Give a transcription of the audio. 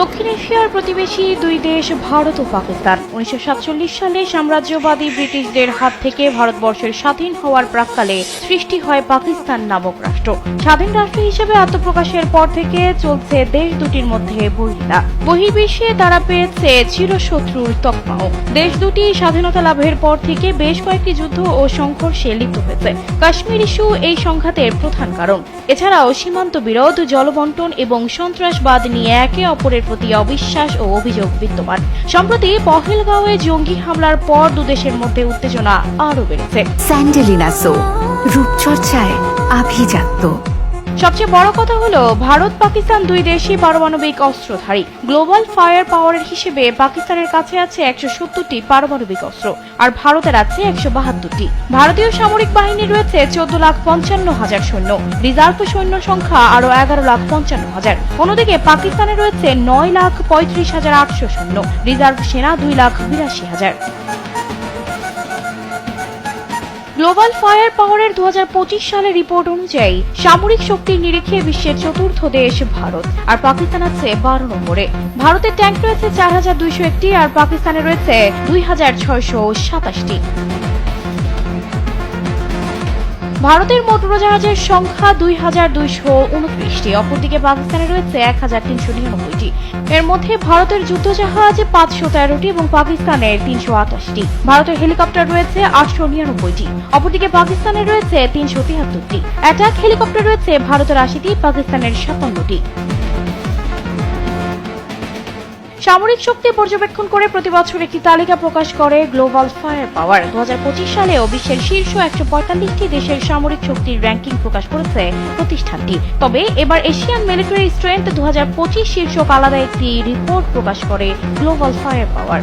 দক্ষিণ এশিয়ার প্রতিবেশী দুই দেশ ভারত ও পাকিস্তান 1947 সালে সাম্রাজ্যবাদী ব্রিটিশদের হাত থেকে ভারতবর্ষের স্বাধীন হওয়ার প্রাক্কালে সৃষ্টি হয় পাকিস্তান নামক রাষ্ট্র। স্বাধীন রাষ্ট্র হিসেবে আত্মপ্রকাশের পর থেকে চলছে দেশ দুটির মধ্যে বৈরিতা। বহির্বিশ্বে তারা পেয়েছে চিরশত্রুর তকমাও। দেশ দুটি স্বাধীনতা লাভের পর থেকে বেশ কয়েকটি যুদ্ধ ও সংঘর্ষে লিপ্ত হয়েছে। কাশ্মীর ইস্যু এই সংঘাতের প্রধান কারণ। এছাড়াও সীমান্ত বিরোধ, জলবন্টন এবং সন্ত্রাসবাদ নিয়ে একে অপরের প্রতি অবিশ্বাস ও অভিযোগ বিদ্যমান। সম্প্রতি পহেলগাঁওয়ে জঙ্গি হামলার পর দুদেশের মধ্যে উত্তেজনা আরও বেড়েছে। স্যান্ডেলিনা সো, রূপচর্চায় আভিজাত্য। সবচেয়ে বড় কথা হলো ভারত পাকিস্তান দুই দেশই পারমাণবিক অস্ত্রধারী। গ্লোবাল ফায়ার পাওয়ারের হিসেবে পাকিস্তানের কাছে আছে 170টি পারমাণবিক অস্ত্র, আর ভারতের আছে 172টি। ভারতীয় সামরিক বাহিনী রয়েছে 14,55,000 সৈন্য, রিজার্ভ সৈন্য সংখ্যা আরো 11,55,000। অন্যদিকে পাকিস্তানে রয়েছে 9,35,800 সৈন্য, রিজার্ভ সেনা 2,82,000। গ্লোবাল ফায়ার পাওয়ারের 2025 সালের রিপোর্ট অনুযায়ী সামরিক শক্তির নিরিখে বিশ্বের চতুর্থ দেশ ভারত, আর পাকিস্তান আছে 12 নম্বরে। ভারতের ট্যাঙ্ক রয়েছে 4,201টি, আর পাকিস্তানে রয়েছে 2,627টি। ভারতের মোট উড়োজাহাজের সংখ্যা 2,229টি, অপরদিকে পাকিস্তানে রয়েছে 1,399টি। এর মধ্যে ভারতের যুদ্ধজাহাজ 513টি এবং পাকিস্তানের 328টি। ভারতের হেলিকপ্টার রয়েছে 899টি, অপরদিকে পাকিস্তানের রয়েছে 373টি। অ্যাটাক হেলিকপ্টার রয়েছে ভারতের 80টি, পাকিস্তানের 57টি। সামরিক শক্তি পর্যবেক্ষণ করে প্রতি বছর একটি তালিকা প্রকাশ করে গ্লোবাল ফায়ার পাওয়ার। 2025 সালেও বিশ্বের শীর্ষ 145টি দেশের সামরিক শক্তির র্যাঙ্কিং প্রকাশ করেছে প্রতিষ্ঠানটি। তবে এবার এশিয়ান মিলিটারি স্ট্রেংথ 2025 শীর্ষক আলাদা একটি রিপোর্ট প্রকাশ করে গ্লোবাল ফায়ার পাওয়ার।